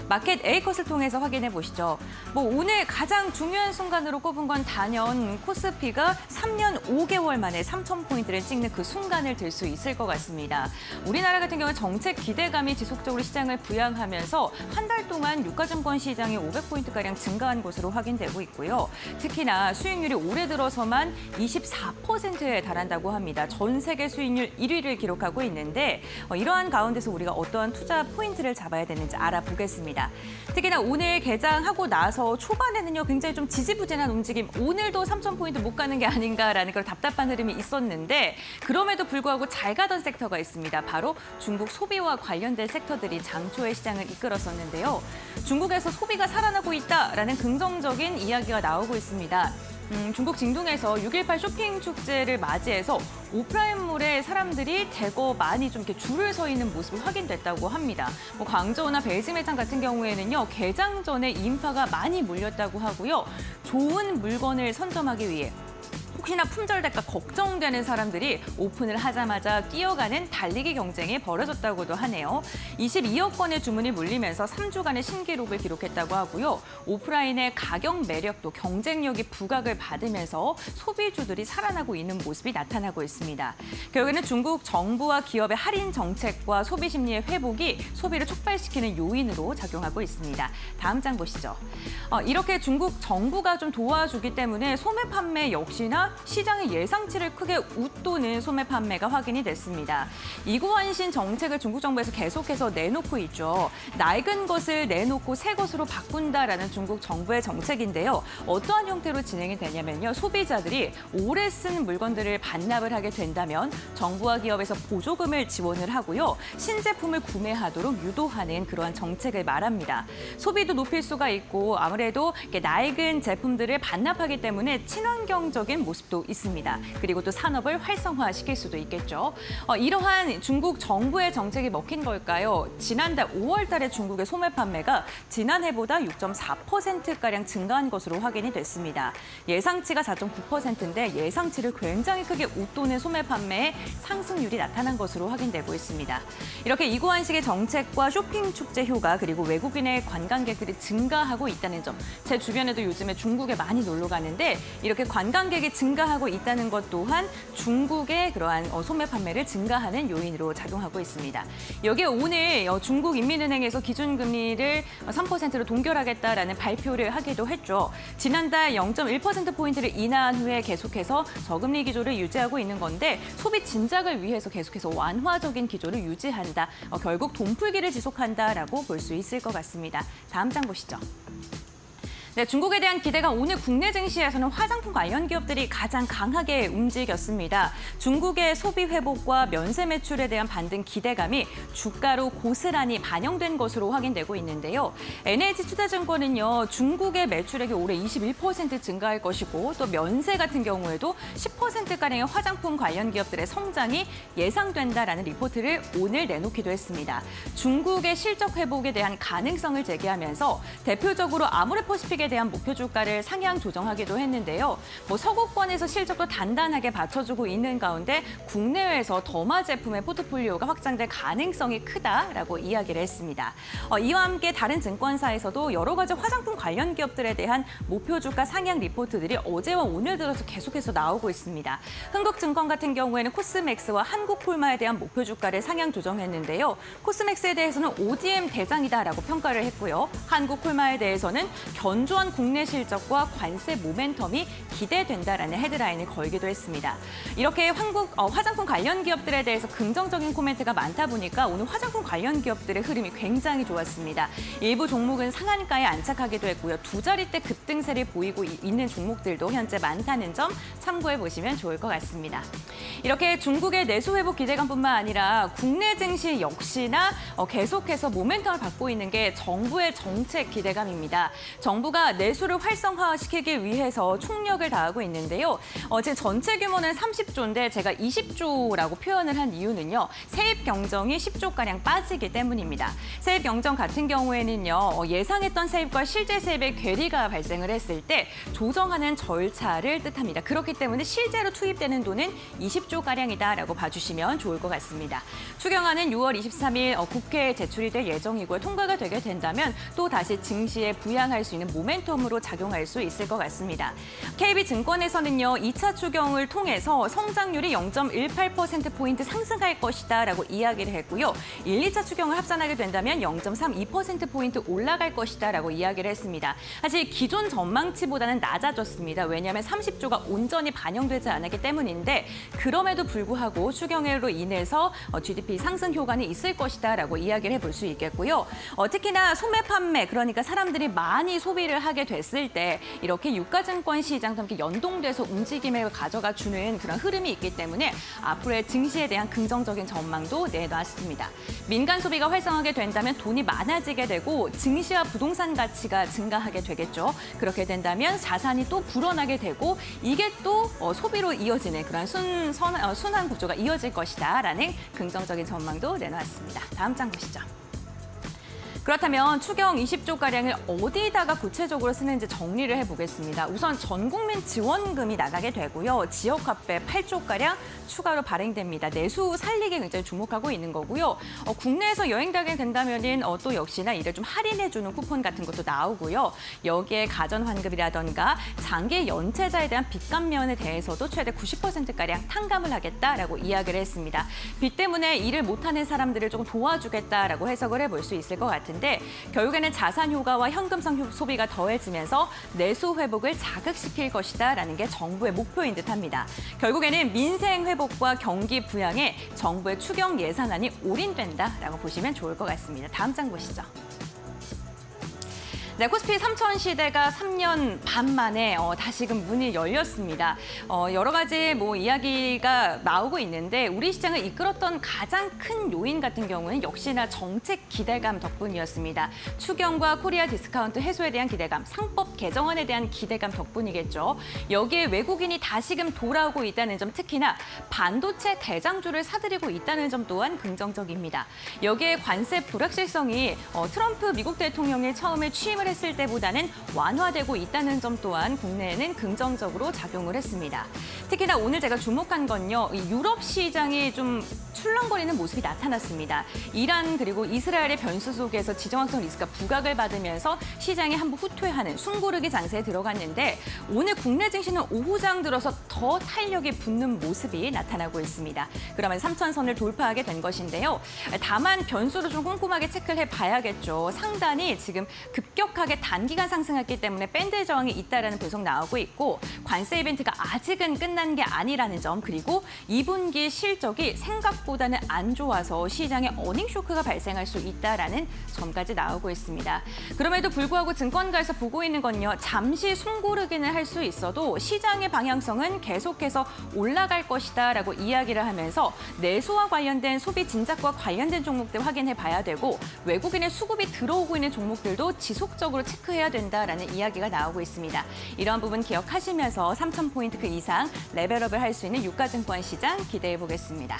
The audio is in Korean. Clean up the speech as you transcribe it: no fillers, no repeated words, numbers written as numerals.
마켓 A컷을 통해서 확인해 보시죠. 오늘 가장 중요한 순간으로 꼽은 건 단연 코스피가 3년 5개월 만에 3,000포인트를 찍는 그 순간을 들 수 있을 것 같습니다. 우리나라 같은 경우는 정책 기대감이 지속적으로 시장을 부양하면서 한 달 동안 유가증권 시장이 500포인트가량 증가한 것으로 확인되고 있고요. 특히나 수익률이 올해 들어서만 24%에 달한다고 합니다. 전 세계 수익률 1위를 기록하고 있는데 이러한 가운데서 우리가 어떠한 투자 포인트를 잡아야 되는지 알아보겠습니다. 특히나 오늘 개장하고 나서 초반에는요 굉장히 좀 지지부진한 움직임, 오늘도 3,000포인트 못 가는 게 아닌가라는 그런 답답한 흐름이 있었는데 그럼에도 불구하고 잘 가던 섹터가 있습니다. 바로 중국 소비와 관련된 섹터들이 장초의 시장을 이끌었었는데요. 중국에서 소비가 살아나고 있다라는 긍정적인 이야기가 나오고 있습니다. 중국 징둥에서 6.18 쇼핑 축제를 맞이해서 오프라인몰에 사람들이 대거 많이 좀 이렇게 줄을 서 있는 모습이 확인됐다고 합니다. 광저우나 베이징 매장 같은 경우에는요, 개장 전에 인파가 많이 몰렸다고 하고요. 좋은 물건을 선점하기 위해 혹시나 품절될까 걱정되는 사람들이 오픈을 하자마자 뛰어가는 달리기 경쟁이 벌어졌다고도 하네요. 22억 건의 주문이 몰리면서 3주간의 신기록을 기록했다고 하고요. 오프라인의 가격 매력도 경쟁력이 부각을 받으면서 소비주들이 살아나고 있는 모습이 나타나고 있습니다. 결국에는 중국 정부와 기업의 할인 정책과 소비 심리의 회복이 소비를 촉발시키는 요인으로 작용하고 있습니다. 다음 장 보시죠. 이렇게 중국 정부가 좀 도와주기 때문에 소매 판매 역시나 시장의 예상치를 크게 웃도는 소매 판매가 확인이 됐습니다. 이구환신 정책을 중국 정부에서 계속해서 내놓고 있죠. 낡은 것을 내놓고 새 것으로 바꾼다라는 중국 정부의 정책인데요. 어떠한 형태로 진행이 되냐면요. 소비자들이 오래 쓴 물건들을 반납을 하게 된다면 정부와 기업에서 보조금을 지원을 하고요. 신제품을 구매하도록 유도하는 그러한 정책을 말합니다. 소비도 높일 수가 있고 아무래도 낡은 제품들을 반납하기 때문에 친환경적인 모습도 있습니다. 그리고 또 산업을 활성화시킬 수도 있겠죠. 이러한 중국 정부의 정책이 먹힌 걸까요? 지난달 5월 달에 중국의 소매 판매가 지난해보다 6.4%가량 증가한 것으로 확인이 됐습니다. 예상치가 4.9%인데 예상치를 굉장히 크게 웃도는 소매 판매의 상승률이 나타난 것으로 확인되고 있습니다. 이렇게 이구환식의 정책과 쇼핑 축제 효과 그리고 외국인의 관광객들이 증가하고 있다는 점, 제 주변에도 요즘에 중국에 많이 놀러 가는데 이렇게 관광객이 증가하고 있다는 것 또한 중국의 그러한 소매 판매를 증가하는 요인으로 작용하고 있습니다. 여기에 오늘 중국 인민은행에서 기준금리를 3%로 동결하겠다라는 발표를 하기도 했죠. 지난달 0.1%포인트를 인하한 후에 계속해서 저금리 기조를 유지하고 있는 건데 소비 진작을 위해서 계속해서 완화적인 기조를 유지한다. 결국 돈풀기를 지속한다라고 볼 수 있을 것 같습니다. 다음 장 보시죠. 네, 중국에 대한 기대가 오늘 국내 증시에서는 화장품 관련 기업들이 가장 강하게 움직였습니다. 중국의 소비 회복과 면세 매출에 대한 반등 기대감이 주가로 고스란히 반영된 것으로 확인되고 있는데요. NH투자증권은요, 중국의 매출액이 올해 21% 증가할 것이고 또 면세 같은 경우에도 10%가량의 화장품 관련 기업들의 성장이 예상된다라는 리포트를 오늘 내놓기도 했습니다. 중국의 실적 회복에 대한 가능성을 제기하면서 대표적으로 아모레퍼시픽에 대한 목표 주가를 상향 조정하기도 했는데요. 서구권에서 실적도 단단하게 받쳐주고 있는 가운데 국내외에서 더마 제품의 포트폴리오가 확장될 가능성이 크다라고 이야기를 했습니다. 이와 함께 다른 증권사에서도 여러 가지 화장품 관련 기업들에 대한 목표 주가 상향 리포트들이 어제와 오늘 들어서 계속해서 나오고 있습니다. 흥국증권 같은 경우에는 코스맥스와 한국콜마에 대한 목표 주가를 상향 조정했는데요. 코스맥스에 대해서는 ODM 대장이다라고 평가를 했고요. 한국콜마에 대해서는 견조한 국내 실적과 관세 모멘텀이 기대된다라는 헤드라인을 걸기도 했습니다. 이렇게 화장품 관련 기업들에 대해서 긍정적인 코멘트가 많다 보니까 오늘 화장품 관련 기업들의 흐름이 굉장히 좋았습니다. 일부 종목은 상한가에 안착하기도 했고요. 두 자릿대 급등세를 보이고 있는 종목들도 현재 많다는 점 참고해 보시면 좋을 것 같습니다. 이렇게 중국의 내수 회복 기대감뿐만 아니라 국내 증시 역시나 계속해서 모멘텀을 받고 있는 게 정부의 정책 기대감입니다. 정부가 정부가 내수를 활성화시키기 위해서 총력을 다하고 있는데요. 지금 전체 규모는 30조인데 제가 20조라고 표현을 한 이유는요. 세입 경정이 10조가량 빠지기 때문입니다. 세입 경정 같은 경우에는요. 예상했던 세입과 실제 세입의 괴리가 발생을 했을 때 조정하는 절차를 뜻합니다. 그렇기 때문에 실제로 투입되는 돈은 20조가량이다라고 봐주시면 좋을 것 같습니다. 추경안은 6월 23일 국회에 제출이 될 예정이고요. 통과가 되게 된다면 또 다시 증시에 부양할 수 있는 모멘텀으로 작용할 수 있을 것 같습니다. KB증권에서는요. 2차 추경을 통해서 성장률이 0.18%포인트 상승할 것이다라고 이야기를 했고요. 1, 2차 추경을 합산하게 된다면 0.32%포인트 올라갈 것이다라고 이야기를 했습니다. 사실 기존 전망치보다는 낮아졌습니다. 왜냐하면 30조가 온전히 반영되지 않았기 때문인데 그럼에도 불구하고 추경으로 인해서 GDP 상승 효과는 있을 것이다라고 이야기를 해볼 수 있겠고요. 특히나 소매 판매, 그러니까 사람들이 많이 소비를 하게 됐을 때 이렇게 유가증권 시장과 함께 연동돼서 움직임을 가져가 주는 그런 흐름이 있기 때문에 앞으로의 증시에 대한 긍정적인 전망도 내놨습니다. 민간 소비가 활성화하게 된다면 돈이 많아지게 되고 증시와 부동산 가치가 증가하게 되겠죠. 그렇게 된다면 자산이 또 불어나게 되고 이게 또 소비로 이어지는 그런 순환 구조가 이어질 것이다라는 긍정적인 전망도 내놓았습니다. 다음 장 보시죠. 그렇다면 추경 20조가량을 어디다가 구체적으로 쓰는지 정리를 해보겠습니다. 우선 전국민 지원금이 나가게 되고요. 지역화폐 8조가량 추가로 발행됩니다. 내수 살리기 굉장히 주목하고 있는 거고요. 국내에서 여행 가게 된다면 또 역시나 이를 좀 할인해주는 쿠폰 같은 것도 나오고요. 여기에 가전환급이라던가 장기 연체자에 대한 빚 감면에 대해서도 최대 90%가량 탕감을 하겠다라고 이야기를 했습니다. 빚 때문에 일을 못하는 사람들을 조금 도와주겠다라고 해석을 해볼 수 있을 것 같은데 결국에는 자산 효과와 현금성 소비가 더해지면서 내수 회복을 자극시킬 것이다라는 게 정부의 목표인 듯합니다. 결국에는 민생 회복과 경기 부양에 정부의 추경 예산안이 올인된다라고 보시면 좋을 것 같습니다. 다음 장 보시죠. 네, 코스피 3천 시대가 3년 반 만에 다시금 문이 열렸습니다. 여러 가지 이야기가 나오고 있는데 우리 시장을 이끌었던 가장 큰 요인 같은 경우는 역시나 정책 기대감 덕분이었습니다. 추경과 코리아 디스카운트 해소에 대한 기대감, 상법 개정안에 대한 기대감 덕분이겠죠. 여기에 외국인이 다시금 돌아오고 있다는 점, 특히나 반도체 대장주를 사들이고 있다는 점 또한 긍정적입니다. 여기에 관세 불확실성이 트럼프 미국 대통령이 처음에 취임을 했을 때보다는 완화되고 있다는 점 또한 국내에는 긍정적으로 작용을 했습니다. 특히나 오늘 제가 주목한 건요. 유럽 시장이 좀 출렁거리는 모습이 나타났습니다. 이란 그리고 이스라엘의 변수 속에서 지정학적 리스크가 부각을 받으면서 시장이 한번 후퇴하는 숨고르기 장세에 들어갔는데 오늘 국내 증시는 오후장 들어서 더 탄력이 붙는 모습이 나타나고 있습니다. 그러면 3천선을 돌파하게 된 것인데요. 다만 변수를 좀 꼼꼼하게 체크를 해봐야겠죠. 상단이 지금 급격하게 단기간 상승했기 때문에 밴드 저항이 있다라는 분석 나오고 있고 관세 이벤트가 아직은 끝난 게 아니라는 점, 그리고 2분기 실적이 생각보다는 안 좋아서 시장에 어닝 쇼크가 발생할 수 있다라는 점까지 나오고 있습니다. 그럼에도 불구하고 증권가에서 보고 있는 건요. 잠시 숨고르기는 할 수 있어도 시장의 방향성은 계속해서 올라갈 것이다라고 이야기를 하면서 내수와 관련된 소비 진작과 관련된 종목들 확인해 봐야 되고 외국인의 수급이 들어오고 있는 종목들도 지속적으로 체크해야 된다라는 이야기가 나오고 있습니다. 이러한 부분 기억하시면서 3,000포인트 그 이상 레벨업을 할 수 있는 유가증권 시장 기대해 보겠습니다.